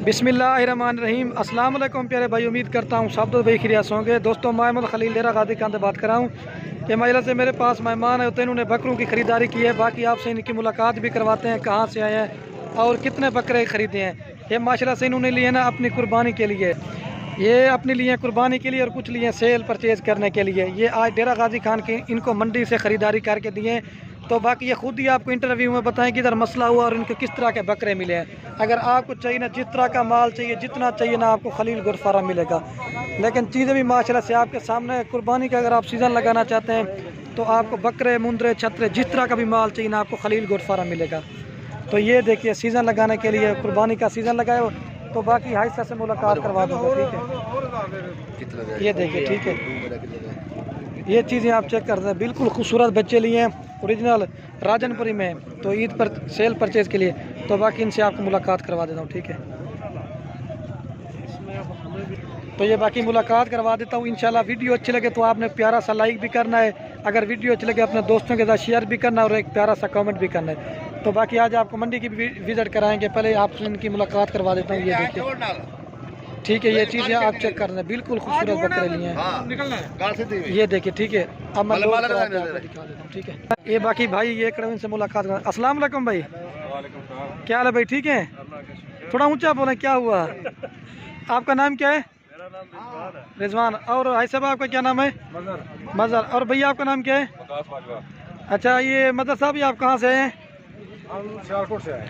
बिस्मिल्लाहिर्रहमानिर्रहीम। अस्सलाम वालेकुम प्यारे भाई, उम्मीद करता हूँ सब भाई खिरियास होंगे। दोस्तों, मैं खलील डेरा गादी खान से बात कर रहा हूँ कि महिला से मेरे पास मेहमान है, तो इन्होंने बकरों की ख़रीदारी की है। बाकी आपसे इनकी मुलाकात भी करवाते हैं, कहाँ से आए हैं और कितने बकरे ख़रीदे हैं। ये माशाल्लाह से इन्होंने लिए ना अपनी कुर्बानी के लिए, ये अपने लिए कुर्बानी के लिए और कुछ लिए सेल परचेज़ करने के लिए। ये आज डेरा गाजी खान की इनको मंडी से ख़रीदारी करके दिए। तो बाकी ये खुद ही आपको इंटरव्यू में बताएं कि इधर मसला हुआ और इनको किस तरह के बकरे मिले हैं। अगर आपको चाहिए ना, जिस तरह का माल चाहिए, जितना चाहिए ना, आपको खलील गोट फार्म मिलेगा। लेकिन चीज़ें भी माशाल्लाह से आपके सामने। कुर्बानी का अगर आप सीज़न लगाना चाहते हैं तो आपको बकरे, मुंदरे, छतरे, जिस तरह का भी माल चाहिए ना, आपको खलील गोट फार्म मिलेगा। तो ये देखिए, सीज़न लगाने के लिए कुर्बानी का सीज़न लगाए। तो बाकी हाइसा से मुलाकात करवा दूँगा, ठीक है। ये देखिए, ठीक है, ये चीज़ें आप चेक कर रहे हैं। बिल्कुल खूबसूरत बच्चे लिए हैं, ओरिजिनल राजनपुरी में, तो ईद पर सेल परचेज़ के लिए। तो बाकी इनसे आपको मुलाकात करवा देता हूँ, ठीक है। तो ये बाकी मुलाकात करवा देता हूँ इंशाल्लाह। वीडियो अच्छी लगे तो आपने प्यारा सा लाइक भी करना है। अगर वीडियो अच्छी लगे अपने दोस्तों के साथ शेयर भी करना है और एक प्यारा सा कमेंट भी करना है। तो बाकी आज आपको मंडी की भी विज़िट कराएंगे। पहले आपसे इनकी मुलाकात करवा देता हूँ। ये देखिए, ठीक है, ये चीज़ें आप चेक कर रहे हैं। बिल्कुल खूबसूरत बकरे लिए हैं, ये देखिए, ठीक है। अब मैं दिखा देता हूँ, ठीक है। ये बाकी भाई, ये कड़े से मुलाकात कर। अस्सलाम वालेकुम भाई, क्या हाल है भाई? ठीक है, थोड़ा ऊंचा बोलें, क्या हुआ? आपका नाम क्या है? रिजवान। और भाई साहब, आपका क्या नाम है? मजहर। और भैया, आपका नाम क्या है? अच्छा, ये मदर साहब, ये आप कहाँ से हैं? सियालकोट से आए।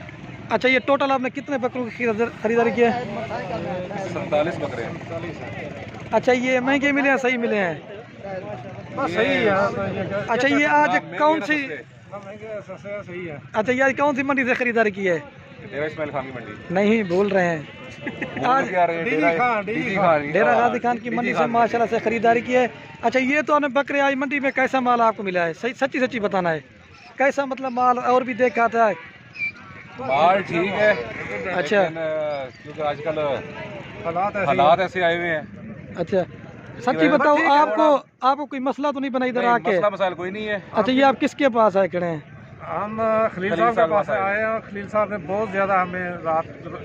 अच्छा, ये टोटल आपने कितने बकरों की खरीदारी की है? 47 बकरे। अच्छा, ये महंगे मिले हैं, सही मिले हैं? बस सही है। अच्छा, ये आज कौन सी, सही है। अच्छा, ये आज कौन सी मंडी से खरीदारी की है? डेरा इस्माइल खान की मंडी। नहीं, भूल रहे हैं। आज डेरा गाजी खान की मंडी से माशाल्लाह से खरीदारी की है। अच्छा, ये तो आपने बकरे आज मंडी में कैसा माल आपको मिला है? सही सच्ची सच्ची बताना है, कैसा मतलब माल? और भी देखा था माल ठीक है। अच्छा, क्योंकि आजकल हालात ऐसे आए हुए हैं। अच्छा, सच्ची बताओ, आपको कोई मसला तो नहीं बना इधर आके? मसाइल कोई नहीं है। अच्छा, ये आप किसके पास आए खड़े हैं? हम खलील साहब के पास आए हैं। खलील साहब ने बहुत ज़्यादा हमें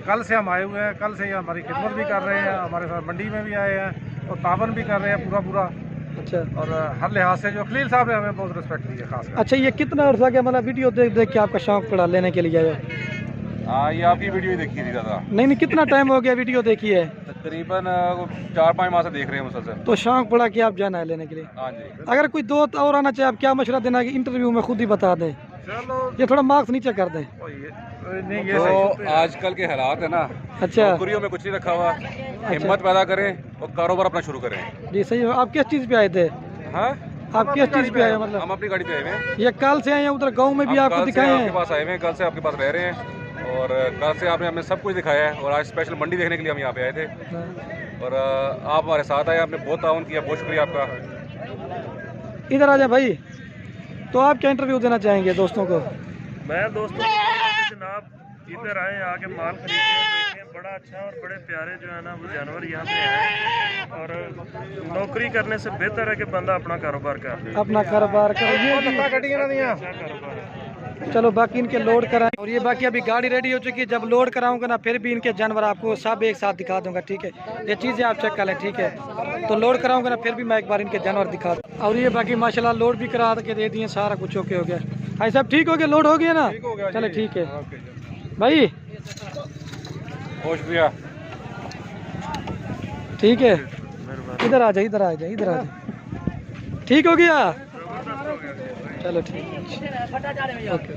कल से हम आए हुए हैं, कल से ही हमारी खिदमत भी कर रहे हैं, हमारे साथ मंडी में भी आए हैं और तावन भी कर रहे हैं पूरा। अच्छा, और हर लिहाज से जो खलील साहब ने हमें बहुत रिस्पेक्ट दी है खास। अच्छा, ये कितना अर्सा के मतलब वीडियो देख देख के आपका शौक पड़ा लेने के लिए? हाँ, ये आपकी वीडियो ही देखी थी दादा। नहीं, कितना टाइम हो गया वीडियो देखी है? तकरीबन 4-5 माह से देख रहे हैं मुसलसल। तो शौक पड़ा कि आप जाना है लेने के लिए? हाँ जी। अगर कोई दोस्त और आना चाहे, आप क्या मशवरा देना कि इंटरव्यू में खुद ही बता दें? ये थोड़ा मार्क्स नीचे कर दें। तो आजकल के हालात है ना, अच्छा, नौकरियों में कुछ नहीं रखा हुआ। हिम्मत पैदा करें और कारोबार अपना शुरू करें। जी सही है। आप किस चीज़ पे आए थे? हाँ, आप किस चीज़ पे आए? मतलब हम अपनी गाड़ी पे आए हुए हैं। ये कल से आए हैं? उधर गांव में भी आपको दिखाए हैं? आपके पास आए हुए हैं, कल से आपके पास रह रहे हैं और कल से आपने हमें सब कुछ दिखाया है। और आज स्पेशल मंडी देखने के लिए हम यहाँ पे आए थे और आप हमारे साथ आए, आपने बहुत ताउन किया, बहुत शुक्रिया आपका। इधर आ जाए भाई। तो आप क्या इंटरव्यू देना चाहेंगे दोस्तों को? मैं दोस्तों को जनाब, इधर आए, आके माल खरीदे, बड़ा अच्छा और बड़े प्यारे जो है ना वो जानवर यहाँ पे हैं। और नौकरी करने से बेहतर है कि बंदा अपना कारोबार कर, अपना कारोबार करे। चलो, बाकी इनके लोड कराएं। और ये बाकी अभी गाड़ी रेडी हो चुकी है। जब लोड कराऊंगा ना, फिर भी इनके जानवर आपको सब एक साथ दिखा दूंगा, ठीक है। ये चीज़ें आप चेक कर लें, ठीक है। तो लोड कराऊंगा ना, फिर भी मैं एक बार इनके जानवर दिखा दूँ। और ये बाकी माशाल्लाह लोड भी करा के दे दिए, सारा कुछ ओके हो गया। भाई साहब, ठीक हो गया? लोड हो गया ना? चलो, ठीक है भाई, बहुत शुक्रिया। ठीक है। इधर आ जाए, इधर आ जाए, इधर आ जाए। ठीक हो गया? चलो, ठीक है, ओके।